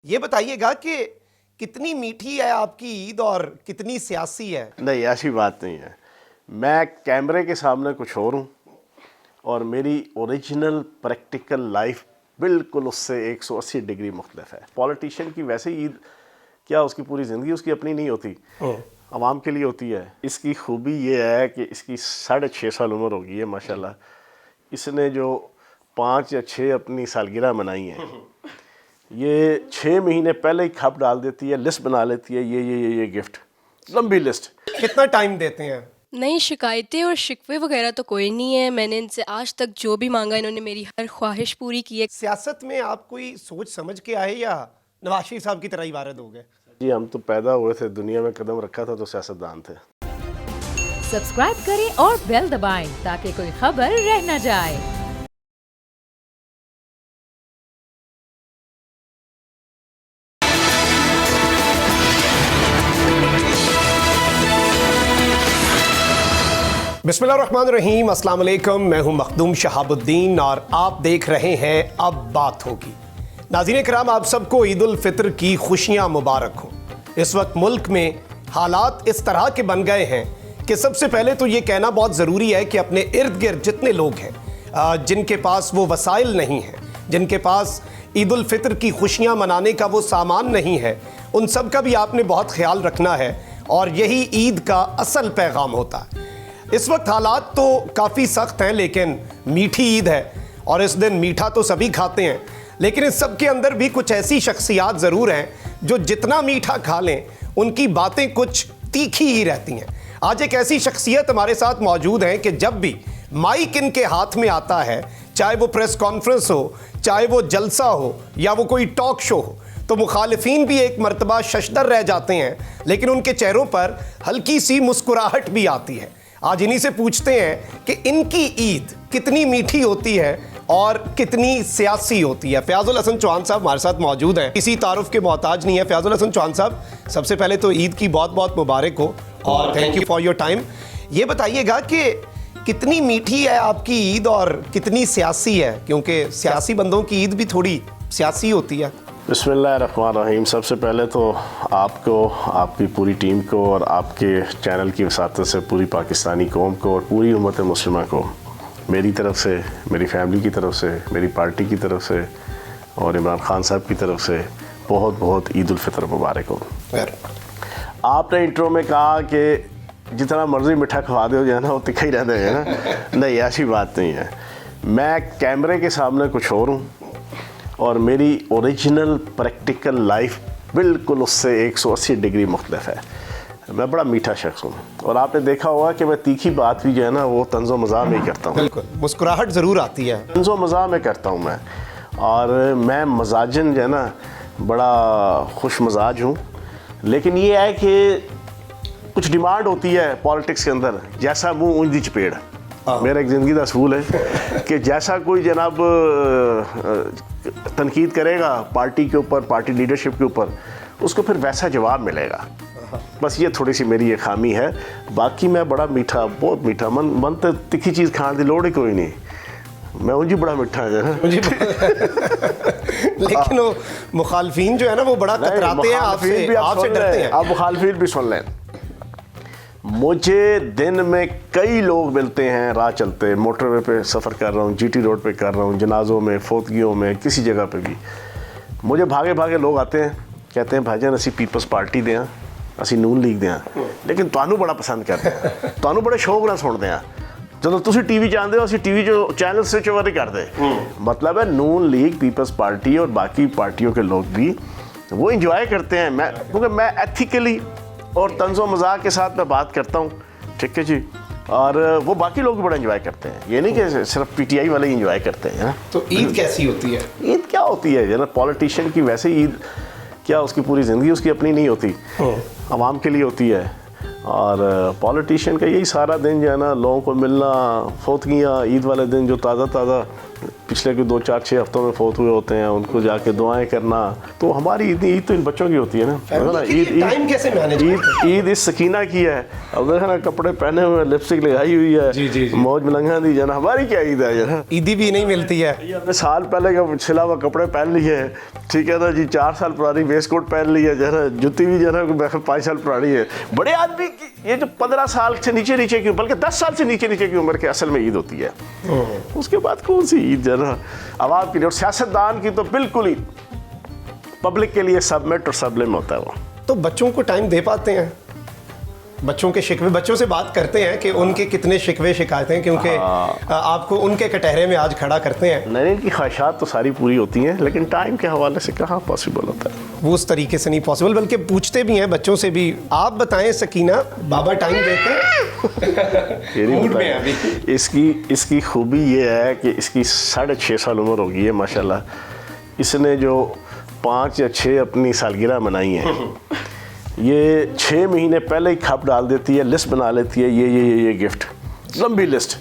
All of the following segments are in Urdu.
یہ بتائیے گا کہ کتنی میٹھی ہے آپ کی عید اور کتنی سیاسی ہے؟ نہیں ایسی بات نہیں ہے. میں کیمرے کے سامنے کچھ اور ہوں اور میری اوریجنل پریکٹیکل لائف بالکل اس سے 180 ڈگری مختلف ہے. پولیٹیشین کی ویسے عید کیا اس کی پوری زندگی اس کی اپنی نہیں ہوتی, عوام کے لیے ہوتی ہے. اس کی خوبی یہ ہے کہ اس کی 6.5 سال عمر ہو گئی ہے ماشاءاللہ. اس نے جو 5 یا 6 اپنی سالگرہ منائی ہیں, یہ 6 مہینے پہلے ہی کھپ ڈال دیتی ہے, لسٹ بنا لیتی ہے, یہ گفٹ, لمبی لسٹ. کتنا ٹائم دیتے ہیں؟ نہیں, شکایتیں اور شکوے وغیرہ تو کوئی نہیں ہے. میں نے ان سے آج تک جو بھی مانگا انہوں نے میری ہر خواہش پوری کی ہے. سیاست میں آپ کوئی سوچ سمجھ کے آئے یا نواز شریف صاحب کی طرح ہی وارد ہو گئے؟ جی ہم تو پیدا ہوئے تھے, دنیا میں قدم رکھا تھا تو سیاستدان تھے. سبسکرائب کریں اور بیل دبائیں تاکہ کوئی خبر رہ نہ جائے. بسم اللہ الرحمن الرحیم. السلام علیکم, میں ہوں مخدوم شہاب الدین اور آپ دیکھ رہے ہیں اب بات ہوگی. ناظرین کرام, آپ سب کو عید الفطر کی خوشیاں مبارک ہوں. اس وقت ملک میں حالات اس طرح کے بن گئے ہیں کہ سب سے پہلے تو یہ کہنا بہت ضروری ہے کہ اپنے ارد گرد جتنے لوگ ہیں جن کے پاس وہ وسائل نہیں ہیں, جن کے پاس عید الفطر کی خوشیاں منانے کا وہ سامان نہیں ہے, ان سب کا بھی آپ نے بہت خیال رکھنا ہے اور یہی عید کا اصل پیغام ہوتا ہے. اس وقت حالات تو کافی سخت ہیں لیکن میٹھی عید ہے اور اس دن میٹھا تو سبھی کھاتے ہیں, لیکن اس سب کے اندر بھی کچھ ایسی شخصیات ضرور ہیں جو جتنا میٹھا کھا لیں ان کی باتیں کچھ تیکھی ہی رہتی ہیں. آج ایک ایسی شخصیت ہمارے ساتھ موجود ہیں کہ جب بھی مائک ان کے ہاتھ میں آتا ہے, چاہے وہ پریس کانفرنس ہو, چاہے وہ جلسہ ہو یا وہ کوئی ٹاک شو ہو, تو مخالفین بھی ایک مرتبہ ششدر رہ جاتے ہیں لیکن ان کے چہروں پر ہلکی سی مسکراہٹ بھی آتی ہے. آج انہی سے پوچھتے ہیں کہ ان کی عید کتنی میٹھی ہوتی ہے اور کتنی سیاسی ہوتی ہے. فیاض الحسن چوہان صاحب ہمارے ساتھ موجود ہیں, کسی تعارف کے محتاج نہیں ہے. فیاض الحسن چوہان صاحب, سب سے پہلے تو عید کی بہت بہت مبارک ہو اور thank you for your time. یہ بتائیے گا کہ کتنی میٹھی ہے آپ کی عید اور کتنی سیاسی ہے, کیونکہ سیاسی بندوں کی عید بھی تھوڑی سیاسی ہوتی ہے. بسم اللہ الرحمن الرحیم. سب سے پہلے تو آپ کو, آپ کی پوری ٹیم کو اور آپ کے چینل کی وساطت سے پوری پاکستانی قوم کو اور پوری امت مسلمہ کو میری طرف سے, میری فیملی کی طرف سے, میری پارٹی کی طرف سے اور عمران خان صاحب کی طرف سے بہت بہت عید الفطر مبارک ہو. آپ نے انٹرو میں کہا کہ جتنا مرضی میٹھا کھوا دے ہو جو ہے نا وہ تکھا ہی رہتے ہیں نا. نہیں ایسی بات نہیں ہے. میں کیمرے کے سامنے کچھ اور ہوں اور میری اوریجنل پریکٹیکل لائف بالکل اس سے 180 ڈگری مختلف ہے. میں بڑا میٹھا شخص ہوں اور آپ نے دیکھا ہوگا کہ میں تیکھی بات بھی جو ہے نا وہ طنز و مزاح میں ہی کرتا ہوں. بالکل, مسکراہٹ ضرور آتی ہے. طنز و مزاح میں کرتا ہوں میں, اور میں مزاجن جو ہے نا بڑا خوش مزاج ہوں. لیکن یہ ہے کہ کچھ ڈیمانڈ ہوتی ہے پالیٹکس کے اندر, جیسا منہ اونج دی چپیڑ. میرا ایک زندگی کا اصول ہے کہ جیسا کوئی جناب تنقید کرے گا پارٹی کے اوپر, پارٹی لیڈرشپ کے اوپر, اس کو پھر ویسا جواب ملے گا. بس یہ تھوڑی سی میری یہ خامی ہے. باقی میں بڑا میٹھا, بہت میٹھا. من تو تکھی چیز کھان دی لوڑ ہی کوئی نہیں. میں انجی بڑا میٹھا ہے. لیکن وہ مخالفین جو ہے نا وہ بڑا کتراتے ہیں آپ سے ڈرتے ہیں. آپ مخالفین بھی سن لیں. مجھے دن میں کئی لوگ ملتے ہیں راہ چلتے, موٹر وے پہ سفر کر رہا ہوں, جی ٹی روڈ پہ کر رہا ہوں, جنازوں میں, فوتگیوں میں, کسی جگہ پہ بھی مجھے بھاگے بھاگے لوگ آتے ہیں, کہتے ہیں بھائی جان اسی پیپلز پارٹی دیں, اسی نون لیگ دیں, لیکن تانوں بڑا پسند کرتے ہیں, تانوں بڑے شوق نہ سنتے ہیں. جدو تسی ٹی وی چاہتے ہو اسی ٹی وی جو چینل سوئچ اوور نہیں کرتے. مطلب ہے نون لیگ, پیپلز پارٹی اور باقی پارٹیوں کے لوگ بھی وہ انجوائے کرتے ہیں. میں کیونکہ میں ایتھیکلی اور طنز و مزاح کے ساتھ میں بات کرتا ہوں, ٹھیک ہے جی, اور وہ باقی لوگ بھی بڑا انجوائے کرتے ہیں. یہ نہیں کہ صرف پی ٹی آئی والے ہی انجوائے کرتے ہیں. تو عید کیسی ہوتی ہے؟ عید کیا ہوتی ہے جناب, پولیٹیشین کی ویسے عید کیا اس کی پوری زندگی اس کی اپنی نہیں ہوتی, عوام کے لیے ہوتی ہے. اور پولیٹیشین کا یہی سارا دن جو ہے نا لوگوں کو ملنا, فوتگیاں, عید والے دن جو تازہ تازہ پچھلے کوئی 2-4-6 ہفتوں میں فوت ہوئے ہوتے ہیں, ان کو جا کے دعائیں کرنا. تو ہماری عید تو ان بچوں کی ہوتی ہے نا. عید اس سکینہ کی ہے. اب دیکھا نا کپڑے پہنے ہوئے, لپسٹک لگائی ہوئی ہے, موج ملنگا دی جانا. ہماری کیا عید ہے نا, عیدی بھی نہیں ملتی ہے. ہم نے سال پہلے کا چھلا ہوا کپڑے پہن لیے ہیں, ٹھیک ہے نا جی, 4 سال پرانی ویسٹ کوٹ پہن لی ہے جو ہے نا, جوتی بھی جو ہے نا 5 سال پرانی ہے. بڑے آدمی یہ جو 15 سال سے نیچے کی, بلکہ 10 سال سے نیچے کی عمر کے اصل میں عید ہوتی ہے. اس کے بعد کون سی عید جو ہے نا عوام کے لیے. اور سیاستدان کی تو بالکل ہی پبلک کے لیے سبمٹ اور سبلم ہوتا ہے. وہ تو بچوں کو ٹائم دے پاتے ہیں؟ بچوں کے شکوے, بچوں سے بات کرتے ہیں کہ ان کے کتنے شکوے شکایتیں, کیونکہ آپ کو ان کے کٹہرے میں آج کھڑا کرتے ہیں. نہیں, ان کی خواہشات تو ساری پوری ہوتی ہیں, لیکن ٹائم کے حوالے سے کہاں پاسبل ہوتا ہے. وہ اس طریقے سے نہیں پاسبل, بلکہ پوچھتے بھی ہیں بچوں سے بھی. آپ بتائیں سکینہ, بابا ٹائم دیتے ہیں؟ اس کی خوبی یہ ہے کہ اس کی 6.5 سال عمر ہو گئی ہے ماشاءاللہ. اس نے جو 5 یا 6 اپنی سالگرہ منائی ہیں, یہ 6 مہینے پہلے ہی کھپ ڈال دیتی ہے, لسٹ بنا لیتی ہے, یہ گفٹ, لمبی لسٹ.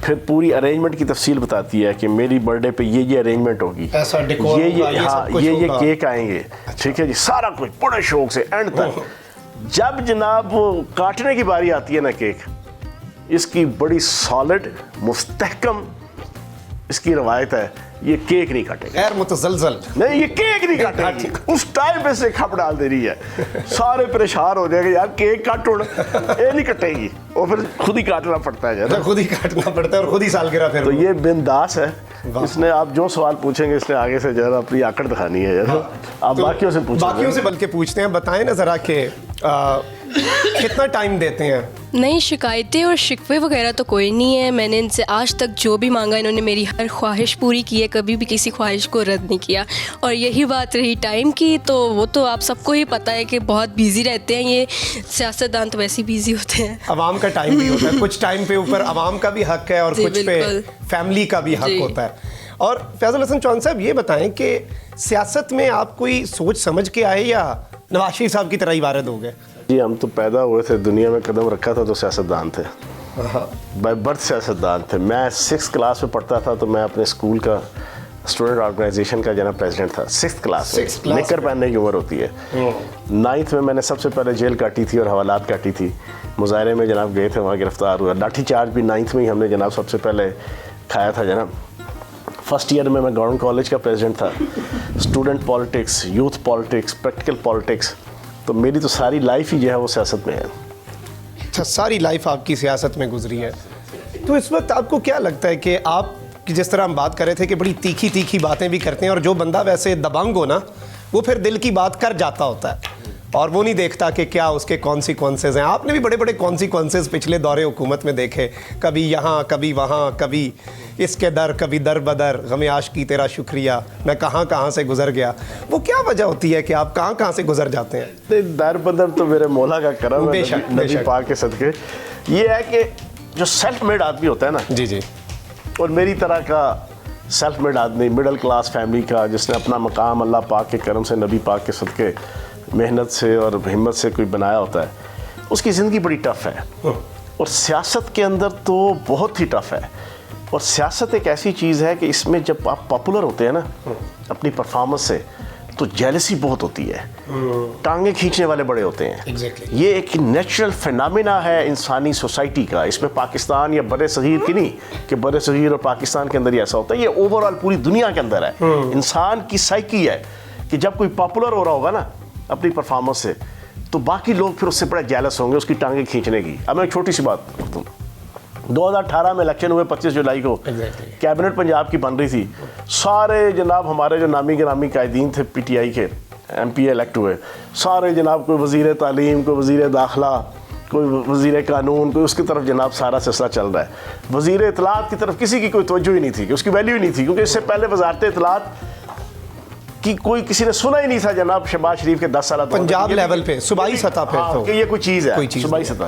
پھر پوری ارینجمنٹ کی تفصیل بتاتی ہے کہ میری برتھ ڈے پہ یہ ارینجمنٹ ہوگی, یہ کیک آئیں گے, ٹھیک ہے جی, سارا کچھ بڑے شوق سے اینڈ تک. جب جناب کاٹنے کی باری آتی ہے نا کیک, اس کی بڑی سالڈ مستحکم اس کی روایت ہے, یہ کیک نہیں کاٹے گا. غیر متزلزل نہیں, یہ کیک نہیں کاٹے گی. اس ٹائم پہ سے کھپ ڈال دے رہی ہے, سارے پریشان ہو جائے گا, یار کیک کاٹو, یہ نہیں کٹے گی. اور پھر خود ہی کاٹنا پڑتا ہے, خود ہی کاٹنا پڑتا ہے اور خود ہی سالگرہ. پھر تو یہ بنداس ہے. اس نے آپ جو سوال پوچھیں گے اس نے آگے سے جو ہے اپنی آکڑ دکھانی ہے. آپ باقیوں سے پوچھیں, باقیوں سے بلکہ پوچھتے ہیں. بتائیں نا ذرا کہ کتنا ٹائم دیتے ہیں؟ نہیں, شکایتیں اور شکوے وغیرہ تو کوئی نہیں ہے. میں نے ان سے آج تک جو بھی مانگا انہوں نے میری ہر خواہش پوری کی ہے, کبھی بھی کسی خواہش کو رد نہیں کیا. اور یہی بات رہی ٹائم کی, تو وہ تو آپ سب کو ہی پتہ ہے کہ بہت بیزی رہتے ہیں. یہ سیاستدان تو ویسے ہی بیزی ہوتے ہیں. عوام کا ٹائم بھی ہوتا ہے, کچھ ٹائم پہ اوپر عوام کا بھی حق ہے اور کچھ پہ فیملی کا بھی حق ہوتا ہے. اور فیض الحسن چون صاحب یہ بتائیں کہ سیاست میں آپ کوئی سوچ سمجھ کے آئے یا نواز شریف صاحب کی طرح ہی وارد ہو گئے؟ جی, ہم تو پیدا ہوئے تھے, دنیا میں قدم رکھا تھا تو سیاستدان تھے, بائی برتھ سیاستدان تھے. میں 6 کلاس میں پڑھتا تھا تو میں اپنے اسکول کا اسٹوڈنٹ آرگنائزیشن کا جناب پریزیڈنٹ تھا. 6th کلاس میں نکر پہننے کی عمر ہوتی ہے. 9th میں نے سب سے پہلے جیل کاٹی تھی اور حوالات کاٹی تھی. مظاہرے میں جناب گئے تھے, وہاں گرفتار ہوا. لاٹھی چارج بھی 9th میں ہی ہم نے جناب سب سے پہلے کھایا تھا جناب. فرسٹ ایئر میں گورنمنٹ کالج کا پریزیڈنٹ تھا. Student politics, youth politics, practical politics. تو میری تو ساری لائف ہی جو ہے وہ سیاست میں ہے. اچھا, ساری لائف آپ کی سیاست میں گزری ہے. تو اس وقت آپ کو کیا لگتا ہے کہ آپ جس طرح ہم بات کر رہے تھے کہ بڑی تیکھی باتیں بھی کرتے ہیں, اور جو بندہ ویسے دبنگ ہو نا وہ پھر دل کی بات کر جاتا ہوتا ہے اور وہ نہیں دیکھتا کہ کیا اس کے کانسیکوینسز ہیں. آپ نے بھی بڑے کانسیکوینسز پچھلے دور حکومت میں دیکھے, کبھی یہاں کبھی وہاں, کبھی اس کے در کبھی در بدر, غم عاشقی تیرا شکریہ, میں کہاں سے گزر گیا. وہ کیا وجہ ہوتی ہے کہ آپ کہاں سے گزر جاتے ہیں؟ در بدر تو میرے مولا کا کرم ہے, نبی پاک کے صدقے. یہ ہے کہ جو سیلف میڈ آدمی ہوتا ہے نا, جی, اور میری طرح کا سیلف میڈ آدمی, مڈل کلاس فیملی کا, جس نے اپنا مقام اللہ پاک کے کرم سے, نبی پاک کے صدقے, محنت سے اور ہمت سے کوئی بنایا ہوتا ہے, اس کی زندگی بڑی ٹف ہے. اور سیاست کے اندر تو بہت ہی ٹف ہے. اور سیاست ایک ایسی چیز ہے کہ اس میں جب آپ پاپولر ہوتے ہیں نا اپنی پرفارمنس سے, تو جیلسی بہت ہوتی ہے, ٹانگیں کھینچنے والے بڑے ہوتے ہیں. یہ ایک نیچرل فینامینا ہے انسانی سوسائٹی کا. اس میں پاکستان یا بر صغیر کی نہیں کہ بر صغیر اور پاکستان کے اندر ہی ایسا ہوتا ہے, یہ اوور آل پوری دنیا کے اندر ہے. انسان کی سائیکی ہے کہ جب کوئی پاپولر ہو رہا ہوگا نا اپنی پرفارمنس سے, تو باقی لوگ پھر اس سے بڑا جیلس ہوں گے اس کی ٹانگیں کھینچنے کی. اب میں ایک چھوٹی سی بات کرتا ہوں. 2018 میں الیکشن ہوئے 25 جولائی کو, کیبنٹ پنجاب کی بن رہی تھی. سارے جناب ہمارے جو نامی گرامی قائدین تھے پی ٹی آئی کے, ایم پی الیکٹ ہوئے, سارے جناب کوئی وزیر تعلیم, کوئی وزیر داخلہ, کوئی وزیر قانون, کوئی اس کی طرف جناب سارا سلسلہ چل رہا ہے. وزیر اطلاعات کی طرف کسی کی کوئی توجہ ہی نہیں تھی, کہ اس کی ویلیو ہی نہیں تھی, کیونکہ اس سے پہلے وزارت اطلاعات کی کوئی کسی نے سنا ہی نہیں تھا جناب شہباز شریف کے 10 سالہ پنجاب لیول پہ صوبائی سطح پہ کہ یہ کوئی چیز ہے صوبائی سطح.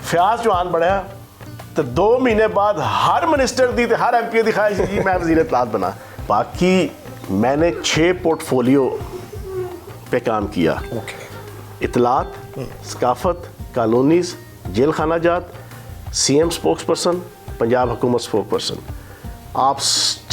فیاض جو آن بڑھا تو 2 مہینے بعد ہر منسٹر دی تھے, ہر ایم پی دکھائی جی میں وزیر اطلاعات بنا. باقی میں نے 6 پورٹ فولیو پہ کام کیا, اطلاعات, ثقافت, کالونیز, جیل خانہ جات, C M spokesperson, Punjab حکومت اسپوک پرسن. آپ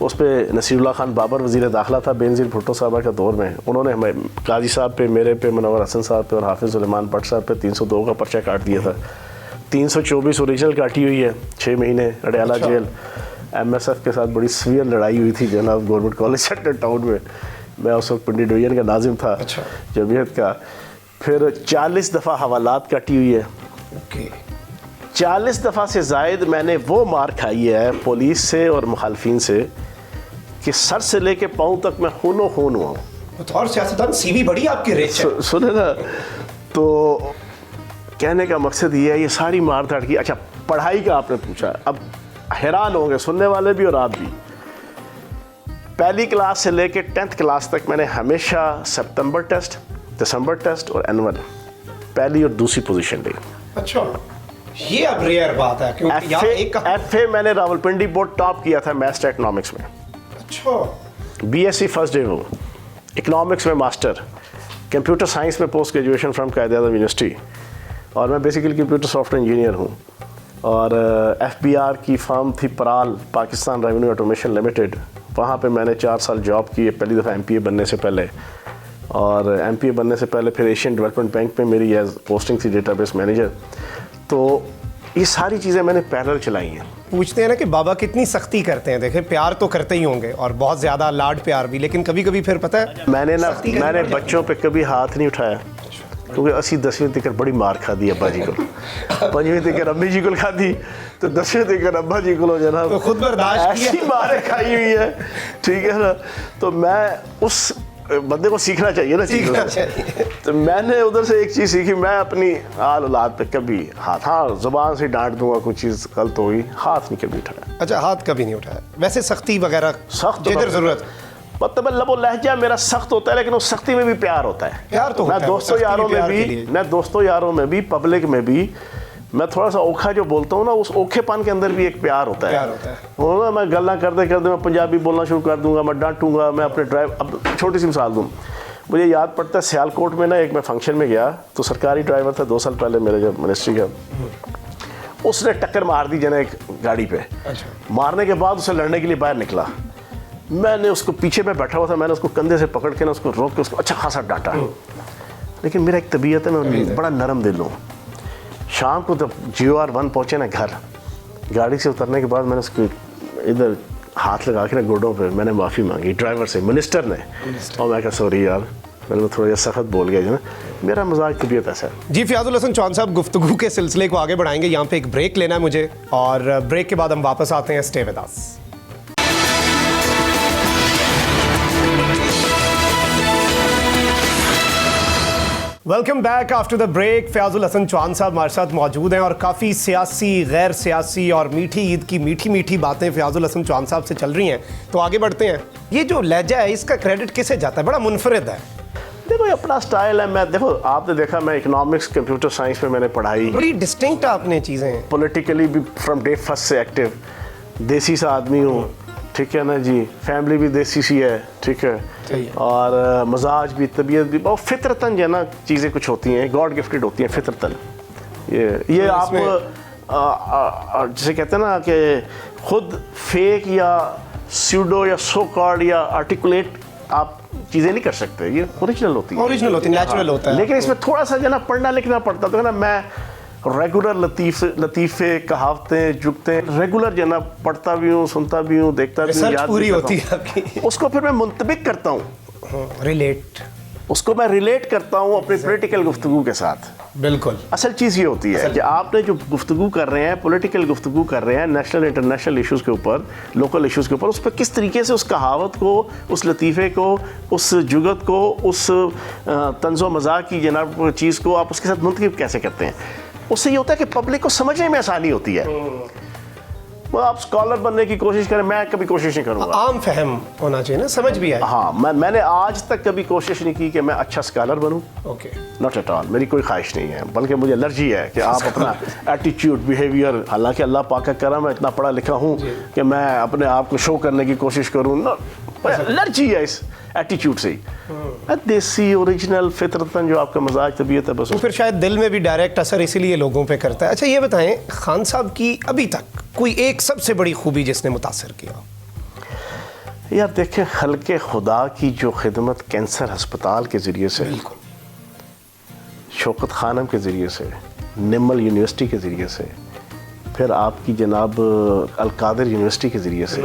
اس پہ نصیر اللہ خان بابر وزیر داخلہ تھا بینظیر بھٹو صاحبہ کے دور میں، انہوں نے ہمیں قاضی صاحب پہ، میرے پہ، منور حسن صاحب پہ اور حافظ سلیمان بٹ صاحب پہ 302 کا پرچہ کاٹ دیا تھا. 324 اوریجنل کاٹی ہوئی ہے، 6 مہینے Adiala jail. M S F کے ساتھ بڑی سویئر لڑائی ہوئی تھی جناب گورنمنٹ کالج سیکٹر ٹاؤن میں. میں اس وقت پنڈی ڈویژن کا ناظم تھا جمعیت کا. پھر 40 دفعہ حوالات کاٹی ہوئی ہے. 40 دفعہ سے زائد میں نے وہ مار کھائی ہے پولیس سے اور مخالفین سے کہ سر سے لے کے پاؤں تک میں خون و خون ہوا ہوں. اور سیاستدان سی وی بڑی آپ کی ریچ ہے. سنے نا، تو کہنے کا مقصد یہ ہے یہ ساری مار دھاڑ کی. اچھا پڑھائی کا آپ نے پوچھا، اب حیران ہوں گے سننے والے بھی اور آپ بھی. پہلی کلاس سے لے کے 10th کلاس تک میں نے ہمیشہ سپتمبر ٹیسٹ، دسمبر ٹیسٹ اور اینول پہلی اور دوسری پوزیشن لی. اچھا یہ اب ریئر بات ہے کیونکہ ایف اے میں نے راولپنڈی بورڈ ٹاپ کیا تھا میتھس اکنامکس میں. اچھا B S C first day ہوں، اکنامکس میں ماسٹر، کمپیوٹر سائنس میں post graduation from Quaid Azam university, اور میں basically computer software engineer ہوں. اور ایف بی آر کی فرم تھی PRAL, Pakistan revenue automation limited, وہاں پہ میں نے 4 سال جاب کی پہلی دفعہ ایم پی اے بننے سے پہلے. اور ایم پی اے بننے سے پہلے پھر ایشین ڈیولپمنٹ بینک میں میری ایز پوسٹنگ تھی ڈیٹا بیس مینیجر. تو یہ ساری چیزیں میں نے پیرل چلائی ہیں. پوچھتے ہیں نا کہ بابا کتنی سختی کرتے ہیں. دیکھیں پیار تو کرتے ہی ہوں گے اور بہت زیادہ لاڈ پیار بھی، لیکن کبھی کبھی پھر پتہ ہے میں نے بچوں پہ کبھی ہاتھ نہیں اٹھایا کیونکہ 80-10ویں تک بڑی مار کھا دی ابا جی کو، 5ویں تک امی جی کو کھا دی، تو 10ویں تک ابا جی کو جناب خود برداشت ایسی ماریں کھائی ہوئی ہے. ٹھیک ہے نا، تو میں اس بندے کو سیکھنا چاہیے نا چیز. تو میں نے ادھر سے ایک چیز سیکھی، میں اپنی آل اولاد پہ کبھی ہاتھ، ہاں زبان سے ڈانٹ دوں گا کوئی چیز غلط ہوگی، ہاتھ نہیں کبھی اٹھایا. اچھا ہاتھ کبھی نہیں اٹھایا. ویسے سختی وغیرہ سخت جدھر ضرورت، مطلب لب و لہجہ میرا سخت ہوتا ہے لیکن اس سختی میں بھی پیار ہوتا ہے. پیار تو میں دوستوں یاروں میں بھی پبلک میں بھی میں تھوڑا سا اوکھا جو بولتا ہوں نا، اس اوکھے پن کے اندر بھی ایک پیار ہوتا ہے. میں گلا کرتے کرتے میں پنجابی بولنا شروع کر دوں گا، میں ڈانٹوں گا. میں اپنے ڈرائیور، اب چھوٹی سی مثال دوں، مجھے یاد پڑتا ہے سیالکوٹ میں نا ایک میں فنکشن میں گیا تو سرکاری ڈرائیور تھا 2 سال پہلے میرے جب منسٹری کا، اس نے ٹکر مار دی جنا ایک گاڑی پہ. مارنے کے بعد اسے لڑنے کے لیے باہر نکلا. میں نے اس کو پیچھے میں بیٹھا ہوا تھا، میں نے اس کو کندھے سے پکڑ کے نا اس کو روک کے اس کو اچھا خاصا ڈانٹا. لیکن میرا ایک طبیعت ہے، میں بڑا نرم دل ہوں. شام کو جب GOR1 پہنچے نا گھر، گاڑی سے اترنے کے بعد میں نے اس کو ادھر ہاتھ لگا کے نا گوڈوں پہ میں نے معافی مانگی ڈرائیور سے، منسٹر نے. اور میں کہا سوری یار، میں نے تھوڑا سا سخت بول گیا جو نا، میرا مزاج طبیعت ایسا ہے. جی فیاض الحسن چوہان صاحب، گفتگو کے سلسلے کو آگے بڑھائیں گے. یہاں پہ ایک بریک لینا ہے مجھے، اور بریک کے بعد ہم واپس آتے ہیں. Stay with us. Welcome back after the break. Fayyaz ul Hassan Chohan صاحب ہمارے ساتھ موجود ہیں اور کافی سیاسی، غیر سیاسی اور میٹھی عید کی میٹھی میٹھی باتیں فیاض الحسن چوہان صاحب سے چل رہی ہیں. تو آگے بڑھتے ہیں. یہ جو لہجہ ہے اس کا کریڈٹ کسے جاتا ہے؟ بڑا منفرد ہے. دیکھو یہ اپنا سٹائل ہے. میں دیکھو آپ نے دیکھا میں اکنامکس کمپیوٹر سائنس میں میں نے پڑھائی، بڑی ڈسٹنکٹ آپ نے چیزیں ہیں. پولیٹیکلی بھی فرام ڈے فرسٹ سے ایکٹیو، دیسی سا آدمی ہوں. ٹھیک ہے نا جی، فیملی بھی دیسی سی ہے. ٹھیک ہے، اور مزاج بھی، طبیعت بھی بہت فطرتاً جو ہے نا چیزیں کچھ ہوتی ہیں گاڈ گفٹڈ ہوتی ہیں فطرتاً. یہ آپ جسے کہتے ہیں نا کہ خود فیک یا سیوڈو یا سو کارڈ یا آرٹیکولیٹ آپ چیزیں نہیں کر سکتے. یہ اوریجنل ہوتی ہے، اوریجنل ہوتی ہے، نیچرل ہوتا ہے. لیکن اس میں تھوڑا سا جو ہے نا پڑھنا لکھنا پڑتا. تو ہے نا میں ریگولر لطیفے کہاوتیں جگتے ریگولر جو ہے نا پڑھتا بھی ہوں، سنتا بھی ہوں، دیکھتا بھی ہوں، یاد پوری بھی ہوتی ہے. اس کو پھر میں منطبق کرتا ہوں، اس کو میں ریلیٹ کرتا ہوں اپنی پولیٹیکل گفتگو کے ساتھ. بالکل اصل چیز یہ ہوتی ہے کہ آپ نے جو گفتگو کر رہے ہیں، پولیٹیکل گفتگو کر رہے ہیں نیشنل انٹرنیشنل ایشوز کے اوپر، لوکل ایشوز کے اوپر، اس پہ کس طریقے سے اس کہاوت کو، اس لطیفے کو، اس جگت کو، اس طنز و مزاح کی جناب چیز کو آپ اس کے ساتھ منتخب کیسے کرتے ہیں. اس سے یہ ہوتا ہے کہ پبلک کو سمجھنے میں آسانی ہوتی ہے. آپ اسکالر بننے کی کوشش کریں، میں کبھی کوشش نہیں کروں گا. عام فہم ہونا چاہیے نا، سمجھ بھی آئے. ہاں میں نے آج تک کبھی کوشش نہیں کی کہ میں اچھا scholar Bannu. Okay, not at all, میری کوئی خواہش نہیں ہے. بلکہ مجھے الرجی ہے کہ آپ اپنا ایٹیٹیوڈ، بیہیویئر، حالانکہ اللہ پاک کا کرم ہے اتنا پڑھا لکھا ہوں کہ میں اپنے آپ کو شو کرنے کی کوشش کروں. الرجی ہے اس ایٹیٹیوڈ سے ہی. دیسی اوریجنل فطرتاً جو آپ کا مزاج طبیعت ہے، بس تو پھر شاید دل میں بھی ڈائریکٹ اثر اسی لیے لوگوں پہ کرتا ہے. اچھا یہ بتائیں، خان صاحب کی ابھی تک کوئی ایک سب سے بڑی خوبی جس نے متاثر کیا؟ یار دیکھیں خلق خدا کی جو خدمت کینسر ہسپتال کے ذریعے سے، شوکت خانم کے ذریعے سے، نمل یونیورسٹی کے ذریعے سے، پھر آپ کی جناب القادر یونیورسٹی کے ذریعے سے،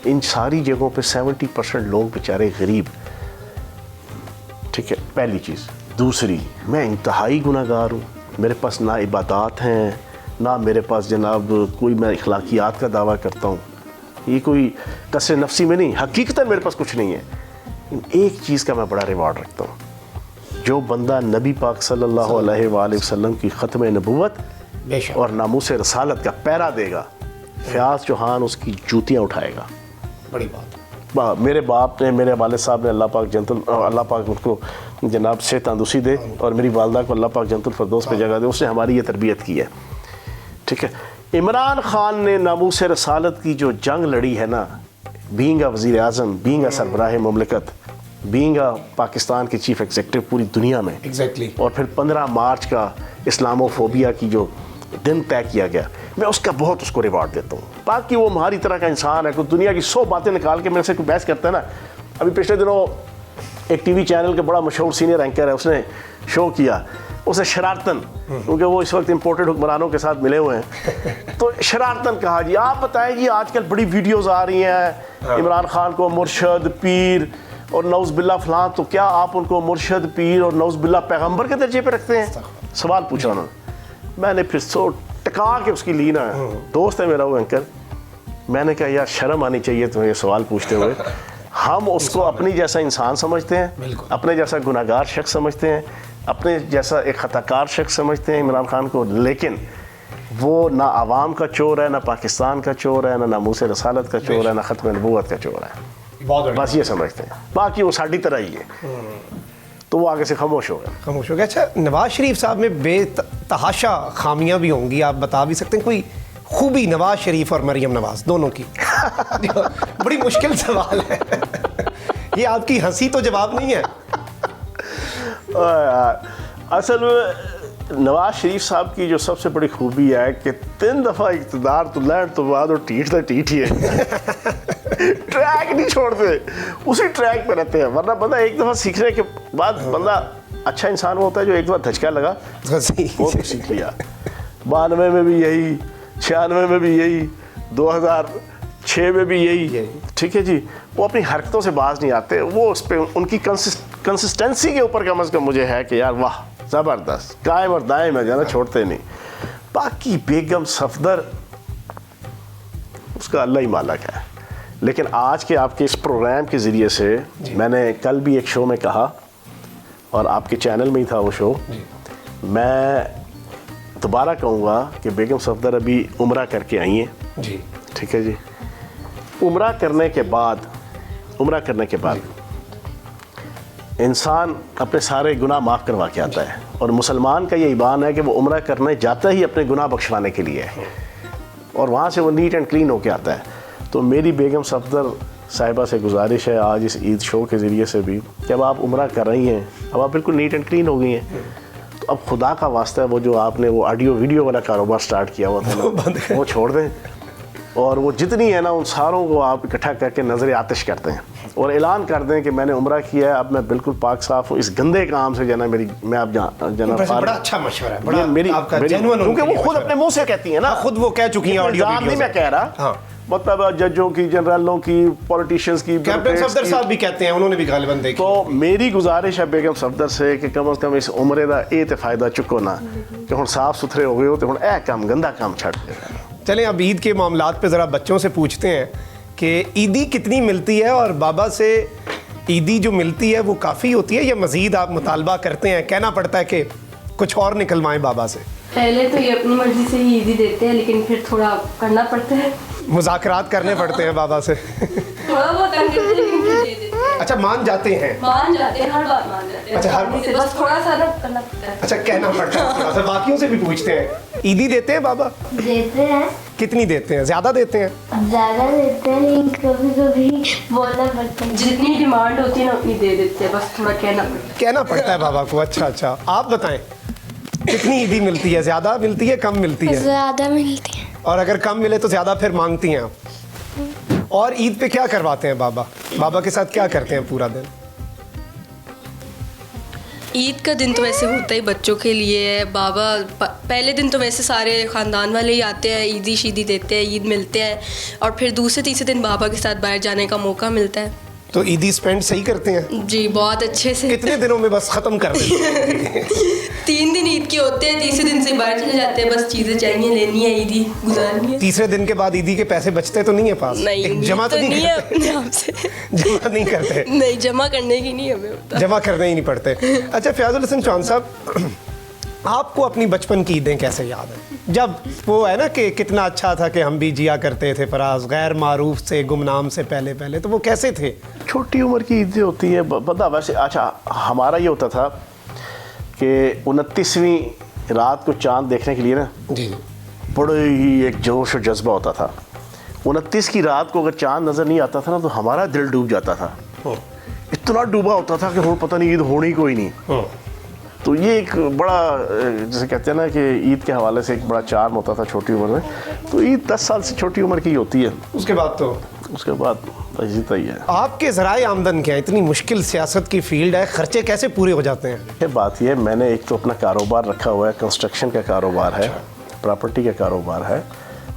ان ساری جگہوں پہ 70% لوگ بیچارے غریب. ٹھیک ہے، پہلی چیز. دوسری، میں انتہائی گناہ گار ہوں. میرے پاس نہ عبادات ہیں، نہ میرے پاس جناب کوئی میں اخلاقیات کا دعویٰ کرتا ہوں. یہ کوئی قصر نفسی میں نہیں، حقیقتاً میرے پاس کچھ نہیں ہے. ایک چیز کا میں بڑا ریوارڈ رکھتا ہوں. جو بندہ نبی پاک صلی اللہ علیہ وآلہ وسلم کی ختم نبوت اور ناموس رسالت کا پیرا دے گا، فیاض چوہان اس کی جوتیاں اٹھائے گا. بڑی بات. میرے باپ نے، میرے والد صاحب نے، اللہ پاک ان کو جناب سے تندرستی دے، اور میری والدہ کو اللہ پاک جنت الفردوس پہ جگہ دے، اس نے ہماری یہ تربیت کی ہے. ٹھیک ہے. عمران خان نے ناموس رسالت کی جو جنگ لڑی ہے نا، بینگ وزیر اعظم، بینگ سربراہ مملکت، بینگ پاکستان کے چیف ایگزیکٹو پوری دنیا میں، اور پھر 15 مارچ کا اسلامو فوبیا کی جو دن طے کیا گیا، میں اس کا بہت اس کو ریوارڈ دیتا ہوں. باقی وہ ہماری طرح کا انسان ہے، کوئی دنیا کی 100 باتیں نکال کے میرے سے کوئی بحث کرتا ہے نا. ابھی پچھلے دنوں ایک ٹی وی چینل کے بڑا مشہور سینئر اینکر ہے، اس نے شو کیا، اسے شرارتن، کیونکہ وہ اس وقت امپورٹڈ حکمرانوں کے ساتھ ملے ہوئے ہیں، تو شرارتن کہا جی آپ بتائیں جی آج کل بڑی ویڈیوز آ رہی ہیں عمران خان کو مرشد، پیر اور نعوذ باللہ فلاں، تو کیا آپ ان کو مرشد، پیر اور نعوذ باللہ پیغمبر کے درجے پہ رکھتے ہیں؟ سوال پوچھا انہوں نے. میں نے پھر ٹکا کے اس کی لی نا، دوست ہے میرا وہ اینکر، میں نے کہا یار شرم آنی چاہیے تمہیں یہ سوال پوچھتے ہوئے. ہم اس کو اپنی جیسا انسان سمجھتے ہیں، اپنے جیسا گناہ گار شخص سمجھتے ہیں، اپنے جیسا ایک خطا کار شخص سمجھتے ہیں عمران خان کو، لیکن وہ نہ عوام کا چور ہے، نہ پاکستان کا چور ہے، نہ ناموس رسالت کا چور ہے، نہ ختم نبوت کا چور ہے. بس یہ سمجھتے ہیں. باقی وہ ساڈی طرح ہی ہے. تو وہ آگے سے خاموش ہو گئے. اچھا، نواز شریف صاحب میں بے تحاشا خامیاں بھی ہوں گی، آپ بتا بھی سکتے ہیں کوئی خوبی نواز شریف اور مریم نواز دونوں کی؟ بڑی مشکل سوال ہے یہ، آپ کی ہنسی تو جواب نہیں ہے. اصل میں نواز شریف صاحب کی جو سب سے بڑی خوبی ہے کہ 3 دفعہ اقتدار تو لینڈ تو بعد اور ٹھیٹ ہی ہے. ٹریک نہیں چھوڑتے، اسی ٹریک پہ رہتے ہیں. ورنہ بندہ ایک دفعہ سیکھنے کے بعد بندہ اچھا انسان وہ ہوتا ہے جو ایک دفعہ دھچکا لگا وہ سیکھ لیا. 92 میں بھی یہی، 96 میں بھی یہی، 2006 میں بھی یہی. ٹھیک ہے جی، وہ اپنی حرکتوں سے باز نہیں آتے. وہ اس پہ ان کی کنسسٹنسی کے اوپر کم از کم مجھے ہے کہ یار واہ زبردست، قائم اور دائم ہے جانا، چھوڑتے نہیں. باقی بیگم صفدر اس کا اللہ ہی مالک ہے. لیکن آج کے آپ کے اس پروگرام کے ذریعے سے میں نے کل بھی ایک شو میں کہا، اور آپ کے چینل میں ہی تھا وہ شو، میں دوبارہ کہوں گا کہ بیگم صفدر ابھی عمرہ کر کے آئی ہیں. جی ٹھیک ہے جی. عمرہ کرنے کے بعد انسان اپنے سارے گناہ معاف کروا کے آتا ہے، اور مسلمان کا یہ ایمان ہے کہ وہ عمرہ کرنے جاتا ہی اپنے گناہ بخشوانے کے لیے ہے، اور وہاں سے وہ نیٹ اینڈ کلین ہو کے آتا ہے. تو میری بیگم صفدر صاحبہ سے گزارش ہے آج اس عید شو کے ذریعے سے بھی کہ اب آپ عمرہ کر رہی ہیں، اب آپ بالکل نیٹ اینڈ کلین ہو گئی ہیں، تو اب خدا کا واسطہ ہے وہ جو آپ نے وہ آڈیو ویڈیو والا کاروبار سٹارٹ کیا ہوا تھا وہ چھوڑ دیں، اور وہ جتنی ہے نا ان ساروں کو آپ اکٹھا کر کے نظر آتش کرتے ہیں، اور اعلان کر دیں کہ میں نے عمرہ کیا ہے، اب میں بالکل پاک صاف ہوں اس گندے کام سے. جانا میں اب جانا بڑا اچھا مشورہ ہے، بڑا آپ کا جینوئن، کیونکہ وہ خود اپنے منہ سے کہتی ہیں نا، خود وہ کہہ چکی ہیں آڈیو ویڈیو نہیں میں کہہ رہا، مطلب ججوں کی، جنرلوں کی، پولیٹیشینز کی، کیپٹن صفدر صاحب بھی کہتے ہیں، انہوں نے بھی غالباً دیکھی. تو میری گزارش ہے بیگم صفدر سے کہ کم از کم اس عمرے دا اے تے فائدہ چکو نا کہ ہن صاف ستھرے ہو گئے ہو تو ہن اے کام گندا کام چھڑ دے. چلیں اب عید کے معاملات پہ ذرا بچوں سے پوچھتے ہیں کہ عیدی کتنی ملتی ہے، اور بابا سے عیدی جو ملتی ہے وہ کافی ہوتی ہے یا مزید آپ مطالبہ کرتے ہیں، کہنا پڑتا ہے کہ کچھ اور نکلوائیں بابا سے؟ پہلے تو یہ اپنی مرضی سے ہی عیدی دیتے ہیں، لیکن پھر تھوڑا کرنا پڑتا ہے، مذاکرات کرنے پڑتے ہیں بابا سے. تھوڑا بہت اچھا مان جاتے ہیں؟ مان جاتے ہیں، ہر بات مان جاتے ہیں. اچھا ہر بات، بس تھوڑا سا کرنا پڑتا ہے. اچھا کہنا پڑتا ہے تھوڑا سا. باقیوں سے بھی پوچھتے ہیں، عیدی دیتے ہیں بابا؟ دیتے ہیں. کتنی دیتے ہیں؟ زیادہ دیتے ہیں؟ زیادہ دیتے ہیں لیکن کبھی کبھی بولنا پڑتا ہے. جتنی ڈیمانڈ ہوتی ہے نا اتنی دے دیتے ہیں، بس تھوڑا کہنا پڑتا ہے بابا کو. اچھا آپ بتائیں کتنی عیدی ملتی ہے؟ زیادہ ملتی ہے کم ملتی ہے؟ زیادہ ملتی ہے. اور اگر کم ملے تو زیادہ پھر مانگتی ہیں آپ؟ اور عید پہ کیا کرواتے ہیں بابا کے ساتھ کیا کرتے ہیں پورا دن؟ عید کا دن تو ویسے ہوتا ہی بچوں کے لیے ہے. بابا پہلے دن تو ویسے سارے خاندان والے ہی آتے ہیں, عیدی شیدی دیتے ہیں, عید ملتے ہیں, اور پھر دوسرے تیسرے دن بابا کے ساتھ باہر جانے کا موقع ملتا ہے. تو عیدی اسپینڈ صحیح کرتے ہیں؟ جی بہت اچھے سے. کتنے دنوں میں بس ختم کر دیتے ہیں؟ 3 دن عید کے ہوتے ہیں, تیسرے دن سے باہر چلے جاتے ہیں, بس چیزیں چاہیے لینی ہے, عیدی گزارنی ہے. تیسرے دن کے بعد عیدی کے پیسے بچتے تو نہیں ہے پاس؟ نہیں جمع تو نہیں ہے کرتے؟ اپنے آپ سے جمع نہیں کرتے؟ نہیں, جمع کرنے کی نہیں ہمیں ہوتا, جمع کرنے ہی نہیں پڑتے. اچھا فیاض الحسن چون صاحب, آپ کو اپنی بچپن کی عیدیں کیسے یاد ہیں؟ جب وہ ہے نا کہ کتنا اچھا تھا کہ ہم بھی جیا کرتے تھے فراز, غیر معروف سے گمنام سے پہلے, تو وہ کیسے تھے؟ چھوٹی عمر کی عیدیں ہوتی ہیں پتہ. ویسے اچھا ہمارا یہ ہوتا تھا کہ 29ویں رات کو چاند دیکھنے کے لیے نا جی بڑے ہی ایک جوش و جذبہ ہوتا تھا. 29 کی رات کو اگر چاند نظر نہیں آتا تھا نا تو ہمارا دل ڈوب جاتا تھا. اتنا ڈوبا ہوتا تھا کہ پتہ نہیں عید ہونی کوئی نہیں. تو یہ ایک بڑا جیسے کہتے ہیں نا کہ عید کے حوالے سے ایک بڑا چارم ہوتا تھا چھوٹی عمر میں. تو عید 10 سال سے چھوٹی عمر کی ہوتی ہے. اس کے بعد تو اس کے بعد اسی طرح ہی ہے. آپ کے ذرائع آمدن کیا ہے؟ اتنی مشکل سیاست کی فیلڈ ہے, خرچے کیسے پورے ہو جاتے ہیں؟ یہ بات یہ میں نے ایک تو اپنا کاروبار رکھا ہوا ہے, کنسٹرکشن کا کاروبار ہے, پراپرٹی کا کاروبار ہے,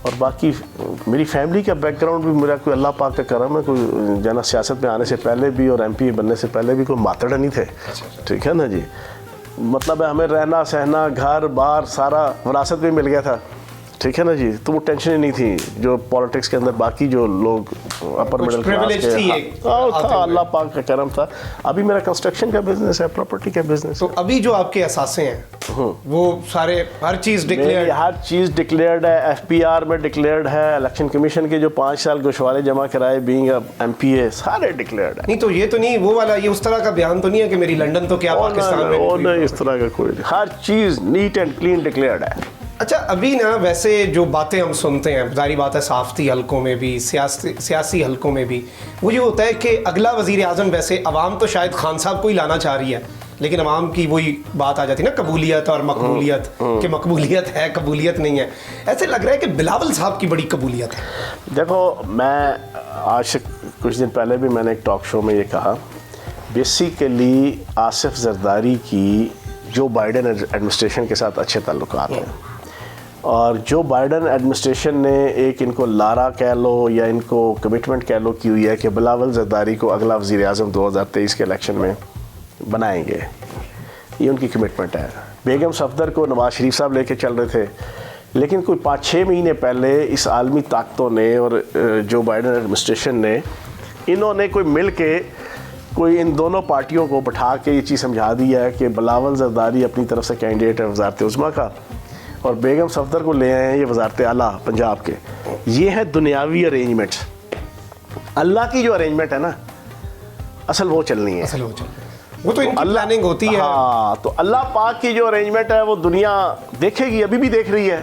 اور باقی میری فیملی کا بیک گراؤنڈ بھی میرا کوئی اللہ پاک کا کرم ہے. کوئی جو ہے نا سیاست میں آنے سے پہلے بھی اور MP بننے سے پہلے بھی کوئی ماتڑ نہیں تھے. ٹھیک ہے نا جی, مطلب ہے ہمیں رہنا سہنا گھر بار سارا وراثت بھی مل گیا تھا. ٹھیک ہے نا جی, تو وہ ٹینشن ہی نہیں تھی جو پالیٹکس کے اندر باقی جو لوگ اپر مڈل کلاس تھا. اللہ پاک کا کرم تھا. ابھی میرا کنسٹرکشن کا بزنس ہے, پراپرٹی کا بزنس. تو ابھی جو آپ کے اثاثے ہیں وہ سارے ہر چیز ڈکلیئرڈ؟ ہر چیز ڈکلیئرڈ ہے, FPR میں ڈکلیئرڈ ہے, الیکشن کمیشن کے جو 5 سال گوشوارے جمع کرائے بینگ MPA سارے ڈکلیئرڈ ہے. نہیں تو یہ تو نہیں وہ والا, یہ اس طرح کا بیان تو نہیں ہے کہ میری لنڈن تو کیا پاکستان میں نہیں, اس طرح کا کوئی نہیں. ہر چیز نیٹ اینڈ کلین ڈکلیئرڈ ہے. اچھا ابھی نا ویسے جو باتیں ہم سنتے ہیں, ظاہری بات ہے صحافتی حلقوں میں بھی سیاسی حلقوں میں بھی, وہ یہ ہوتا ہے کہ اگلا وزیر اعظم, ویسے عوام تو شاید خان صاحب کو ہی لانا چاہ رہی ہے, لیکن عوام کی وہی بات آ جاتی ہے نا قبولیت اور مقبولیت, کہ مقبولیت ہے قبولیت نہیں ہے. ایسے لگ رہا ہے کہ بلاول صاحب کی بڑی قبولیت ہے. دیکھو میں آج سے کچھ دن پہلے بھی میں نے ایک ٹاک شو میں یہ کہا, بیسیکلی آصف زرداری کی جو بائیڈن ایڈمنسٹریشن کے ساتھ اچھے تعلقات ہیں, اور جو بائیڈن ایڈمنسٹریشن نے ایک ان کو لارا کہہ لو یا ان کو کمٹمنٹ کہہ لو کی ہوئی ہے کہ بلاول زرداری کو اگلا وزیر اعظم 2023 کے الیکشن میں بنائیں گے. یہ ان کی کمٹمنٹ ہے. بیگم صفدر کو نواز شریف صاحب لے کے چل رہے تھے, لیکن کوئی 5-6 مہینے پہلے اس عالمی طاقتوں نے اور جو بائیڈن ایڈمنسٹریشن نے, انہوں نے کوئی مل کے کوئی ان دونوں پارٹیوں کو بٹھا کے یہ چیز سمجھا دی ہے کہ بلاول زرداری اپنی طرف سے کینڈیڈیٹ ہے وزارت عظمیٰ کا, اور بیگم صفدر کو لے آئے ہیں یہ وزارت اعلیٰ پنجاب کے. یہ ہے دنیاوی ارینجمنٹ. اللہ کی جو ارینجمنٹ ہے نا اصل وہ چلنی ہے, وہ تو ان کی پلاننگ ہوتی ہے. ہاں, تو اللہ پاک کی جو ارینجمنٹ ہے وہ دنیا دیکھے گی, ابھی بھی دیکھ رہی ہے.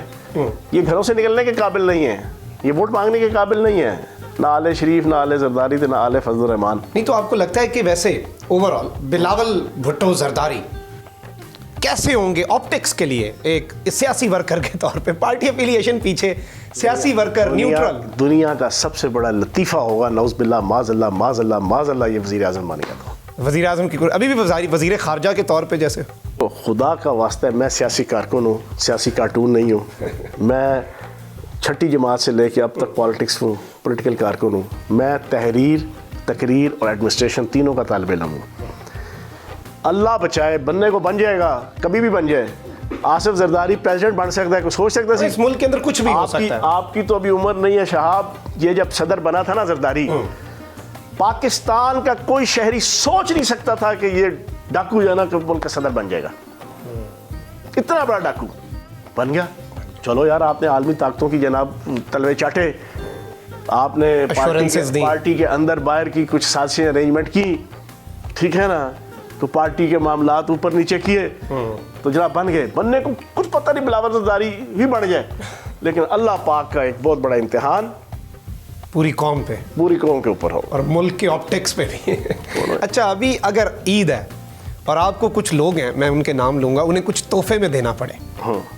یہ گھروں سے نکلنے کے قابل نہیں ہے, یہ ووٹ مانگنے کے قابل نہیں ہے, نہ آل شریف نہ آل زرداری نہ آل فضل الرحمان. نہیں تو آپ کو لگتا ہے کہ ویسے اوور آل بلاول بھٹو زرداری کیسے ہوں گے آپٹکس کے لیے, ایک سیاسی ورکر کے طور پہ, پارٹی افیلیشن پیچھے, سیاسی ورکر نیوٹرل؟ دنیا کا سب سے بڑا لطیفہ ہوگا نعوذ باللہ معاذ اللہ معاذ اللہ معاذ اللہ یہ وزیر اعظم بنے گا. تو وزیر اعظم کی ابھی بھی وزیر خارجہ کے طور پہ جیسے, خدا کا واسطہ ہے, میں سیاسی کارکن ہوں, سیاسی کارٹون نہیں ہوں. میں 6ٹھی جماعت سے لے کے اب تک پالیٹکس ہوں, پولیٹیکل کارکن ہوں. میں تحریر, تقریر اور ایڈمنسٹریشن تینوں کا طالب علم ہوں. اللہ بچائے, بننے کو بن جائے گا, کبھی بھی بن جائے. آصف زرداری پریزیڈنٹ بن سکتا ہے, کوئی سوچ سکتا ہے اس ملک کے اندر کچھ بھی ہو سکتا ہے. آپ کی تو ابھی عمر نہیں ہے شہاب, یہ جب صدر بنا تھا نا زرداری, پاکستان کا کوئی شہری سوچ نہیں سکتا تھا کہ یہ ڈاکو جو ہے نا ملک کا صدر بن جائے گا. اتنا بڑا ڈاکو بن گیا. چلو یار, آپ نے عالمی طاقتوں کی جناب تلوے چاٹے, آپ نے پارٹی کے اندر باہر کی کچھ سازشیں ارینجمنٹ کی, ٹھیک ہے نا, تو پارٹی کے معاملات اوپر نیچے کیے, تو جناب بن گئے. بننے کو کچھ پتہ نہیں بلاول زرداری بھی بن جائے, لیکن اللہ پاک کا ایک بہت بڑا امتحان پوری قوم پہ, پوری قوم کے اوپر ہو, اور ملک کے آپٹکس پہ بھی. اچھا ابھی اگر عید ہے اور آپ کو کچھ لوگ ہیں, میں ان کے نام لوں گا, انہیں کچھ تحفے میں دینا پڑے,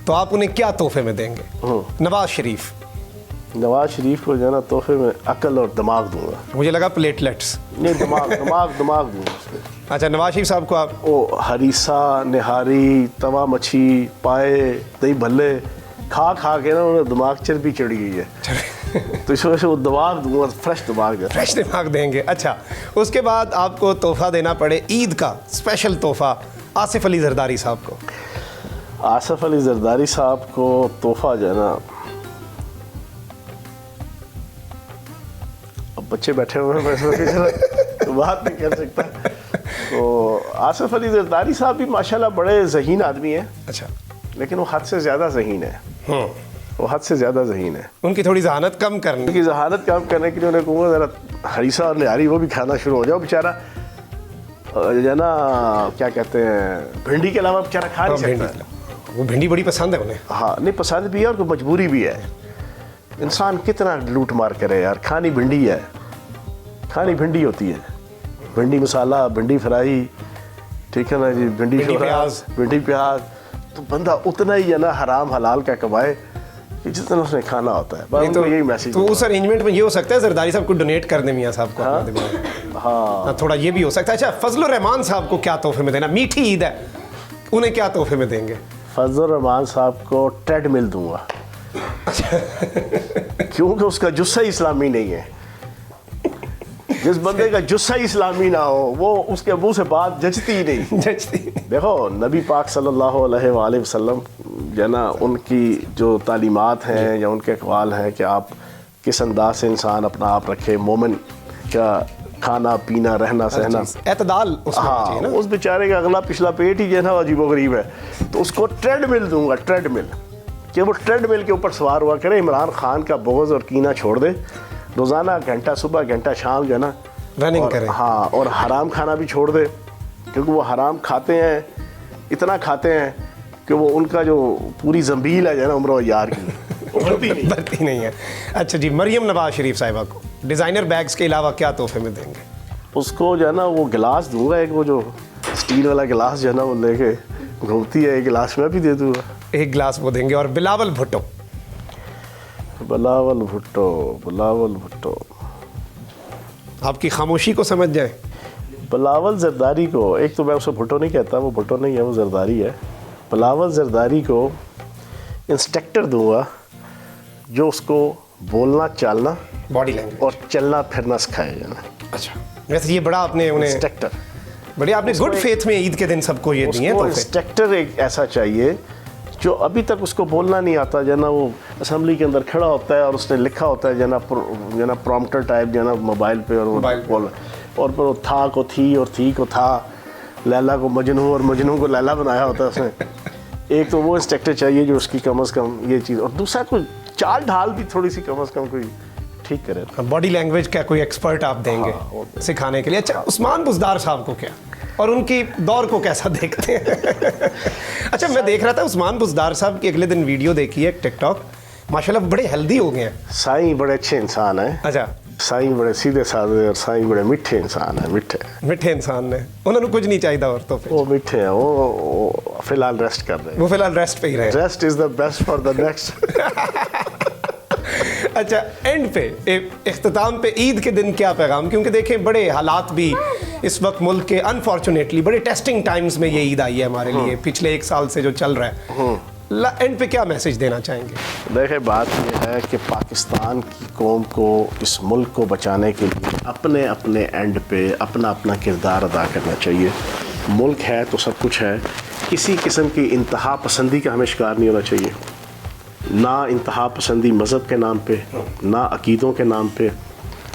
تو آپ انہیں کیا تحفے میں دیں گے؟ نواز شریف, نواز شریف کو جو ہے نا تحفے میں عقل اور دماغ دوں گا. مجھے لگا پلیٹلیٹس. نہیں, دماغ دوں گا اس کو. اچھا, نواز شریف صاحب کو آپ وہ ہریسا, نہاری, توا مچھی, پائے, دہی بھلے کھا کے نا انہیں دماغ چربی چڑھ گئی ہے, تو اس وجہ سے وہ دماغ دوں گا, فریش دماغ دیں گے. اچھا, اس کے بعد آپ کو تحفہ دینا پڑے عید کا اسپیشل تحفہ آصف علی زرداری صاحب کو. آصف علی زرداری صاحب کو تحفہ جو ہے نا, اب بچے بیٹھے ہوئے ہیں, میں بات نہیں کر سکتا. تو آصف علی زرداری صاحب بھی ماشاءاللہ بڑے ذہین آدمی ہیں. اچھا, لیکن وہ حد سے زیادہ ذہین ہے. وہ حد سے زیادہ ذہین ہے. ان کی تھوڑی ذہانت کم کرنے, ان کی ذہانت کم کرنے کے لیے انہیں کہوں گا ذرا ہریسا اور نہاری وہ بھی کھانا شروع ہو جاؤ. بیچارہ جو ہے نا کیا کہتے ہیں, بھنڈی کے علاوہ بیچارہ کھا نہیں سکتا. وہ بھنڈی بڑی پسند ہے انہیں. ہاں, نہیں پسند بھی ہے اور کوئی مجبوری بھی ہے. انسان کتنا لوٹ مار کرے یار, کھانی بھنڈی ہے, کھانی بھنڈی ہوتی ہے. بھنڈی مسالہ, بھنڈی فرائی, ٹھیک ہے نا جی, بھنڈی پیاز, تو بندہ اتنا ہی ہے نا حرام حلال کا کمائے کہ جتنا اس نے کھانا ہوتا ہے. تو یہی میسج, تو اس ارینجمنٹ میں یہ ہو سکتا ہے زرداری صاحب کو ڈونیٹ کر دیں میاں صاحب کو. ہاں, تھوڑا یہ بھی ہو سکتا ہے. اچھا, فضل الرحمان صاحب کو کیا تحفے میں دینا, میٹھی عید ہے, انہیں کیا تحفے میں دیں گے؟ فضل الرحمان صاحب کو ٹریڈ مل دوں گا, کیونکہ اس کا جثہ اسلامی نہیں ہے. جس بندے کا جثہ اسلامی نہ ہو وہ اس کے منہ سے بات جچتی ہی نہیں. دیکھو نبی پاک صلی اللہ علیہ وآلہ وسلم جو ہے نا, ان کی جو تعلیمات ہیں یا ان کے اقوال ہیں کہ آپ کس انداز سے انسان اپنا آپ رکھے, مومن کا کھانا پینا رہنا سہنا اعتدال. ہاں, اس بیچارے کا اگلا پچھلا پیٹ ہی جو ہے نا عجیب و غریب ہے. تو اس کو ٹریڈ مل دوں گا, ٹریڈ مل, کہ وہ ٹریڈ مل کے اوپر سوار ہوا کرے. عمران خان کا بغض اور کینہ چھوڑ دے, روزانہ گھنٹہ صبح گھنٹہ شام جو ہے نا رننگ کرے. ہاں, اور حرام کھانا بھی چھوڑ دے, کیونکہ وہ حرام کھاتے ہیں, اتنا کھاتے ہیں کہ وہ ان کا جو پوری زنبیل ہے جو ہے نا عمر و یار کی بھرتی نہیں ہے. اچھا جی, مریم نواز شریف صاحبہ کو ڈیزائنر بیگز کے علاوہ کیا تحفے میں دیں گے؟ اس کو جو ہے نا وہ گلاس دوں گا, ایک وہ جو اسٹیل والا گلاس جو ہے نا وہ لے کے گھومتی ہے, ایک گلاس میں بھی دے دوں گا. ایک گلاس وہ دیں گے. اور بلاول بھٹو, بلاول بھٹو آپ کی خاموشی کو سمجھ جائیں. بلاول زرداری کو, ایک تو میں اسے بھٹو نہیں کہتا, وہ بھٹو نہیں ہے, وہ زرداری ہے. بلاول زرداری کو انسٹرکٹر دوں گا جو اس کو بولنا, چالنا, باڈی لینگویج اور چلنا پھرنا سکھائے جانا. اچھا, ویسے یہ بڑا آپ نے انہیں انسٹرکٹر, بڑے آپ نے گڈ فیتھ میں عید کے دن سب کو یہ دیے ہیں. انسٹرکٹر ایک ایسا چاہیے جو ابھی تک اس کو بولنا نہیں آتا, جو ہے نا وہ اسمبلی کے اندر کھڑا ہوتا ہے اور اس نے لکھا ہوتا ہے جو ہے نا پرومپٹر ٹائپ جو ہے نا موبائل پہ, اور پھر وہ تھا کو تھی اور تھی کو تھا, لیلا کو مجنوں اور مجنوں کو لیلا بنایا ہوتا ہے اس نے. ایک تو وہ انسٹرکٹر چاہیے جو اس کی کم از کم یہ چیز, اور دوسرا کوئی چال ڈھال بھی تھوڑی سی کم از کم کوئی ٹھیک کرے. باڈی لینگویج کا کوئی ایکسپرٹ آپ دیں گے سکھانے کے لیے. اچھا, عثمان بزدار صاحب کو کیا, اور ان کی دور کو کیسا دیکھتے ہیں؟ اچھا, میں دیکھ رہا تھا عثمان بزدار صاحب کی اگلے دن ویڈیو دیکھی ہے ٹک ٹاک, ماشاءاللہ بڑے ہیلدی ہو گئے ہیں. سائیں بڑے اچھے انسان ہیں. اچھا, سائیں بڑے سیدھے سادھے, اور سائیں بڑے میٹھے انسان ہیں. میٹھے انسان نے, انہوں نے کچھ نہیں چاہیے اور تو وہ میٹھے ہیں. وہ فی الحال ریسٹ کر رہے ہیں. وہ فی الحال ریسٹ پہ ہی رہے. Rest is the best for the next. اچھا, اینڈ پہ اختتام پہ عید کے دن کیا پیغام, کیونکہ دیکھیں بڑے حالات بھی اس وقت ملک کے انفارچونیٹلی بڑے ٹیسٹنگ ٹائمز میں یہ عید آئی ہے ہمارے لیے پچھلے ایک سال سے جو چل رہا ہے, اینڈ پہ کیا میسج دینا چاہیں گے؟ دیکھیں, بات یہ ہے کہ پاکستان کی قوم کو, اس ملک کو بچانے کے لیے اپنے اپنے اینڈ پہ اپنا اپنا کردار ادا کرنا چاہیے. ملک ہے تو سب کچھ ہے. کسی قسم کی انتہا پسندی کا ہمیں شکار نہیں ہونا چاہیے, نہ انتہا پسندی مذہب کے نام پہ, نہ عقیدوں کے نام پہ,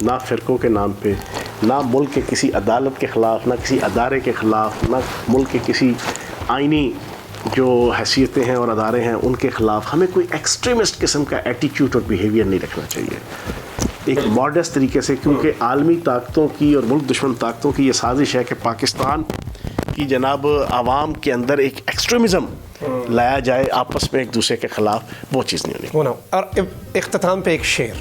نہ فرقوں کے نام پہ, نہ ملک کے کسی عدالت کے خلاف, نہ کسی ادارے کے خلاف, نہ ملک کے کسی آئینی جو حیثیتیں ہیں اور ادارے ہیں ان کے خلاف. ہمیں کوئی ایکسٹریمسٹ قسم کا ایٹیٹیوڈ اور بیہیویئر نہیں رکھنا چاہیے, ایک ماڈسٹ طریقے سے, کیونکہ عالمی طاقتوں کی اور ملک دشمن طاقتوں کی یہ سازش ہے کہ پاکستان کی جناب عوام کے اندر ایک ایکسٹریمزم لایا جائے آپس میں ایک دوسرے کے خلاف. وہ چیز نہیں ہونی. اور اختتام پہ ایک شعر,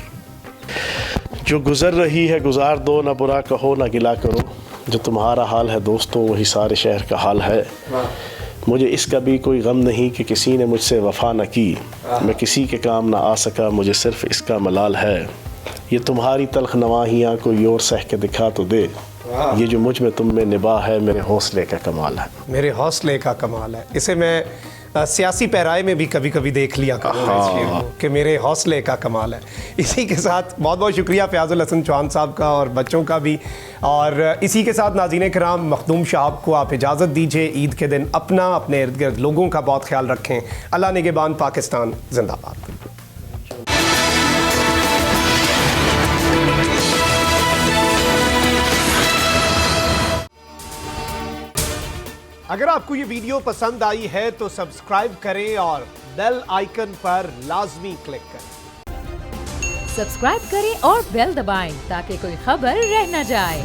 جو گزر رہی ہے گزار دو, نہ برا کہو نہ گلا کرو, جو تمہارا حال ہے دوستو وہی سارے شہر کا حال ہے. مجھے اس کا بھی کوئی غم نہیں کہ کسی نے مجھ سے وفا نہ کی، میں کسی کے کام نہ آ سکا، مجھے صرف اس کا ملال ہے، یہ تمہاری تلخ نواحیاں کوئی اور سہ کے دکھا تو دے، یہ جو مجھ میں تم میں نباہ ہے میرے حوصلے کا کمال ہے۔ میرے حوصلے کا کمال ہے، اسے میں سیاسی پیرائے میں بھی کبھی کبھی دیکھ لیا کروں اس شعر کو کہ میرے حوصلے کا کمال ہے۔ اسی کے ساتھ بہت بہت شکریہ فیاض الحسن چوہان صاحب کا اور بچوں کا بھی، اور اسی کے ساتھ ناظرین کرام مخدوم شہاب کو آپ اجازت دیجیے۔ عید کے دن اپنا، اپنے ارد گرد لوگوں کا بہت خیال رکھیں۔ اللہ نگہبان، پاکستان زندہ باد۔ اگر آپ کو یہ ویڈیو پسند آئی ہے تو سبسکرائب کریں اور بیل آئیکن پر لازمی کلک کریں۔ سبسکرائب کریں اور بیل دبائیں تاکہ کوئی خبر رہ نہ جائے۔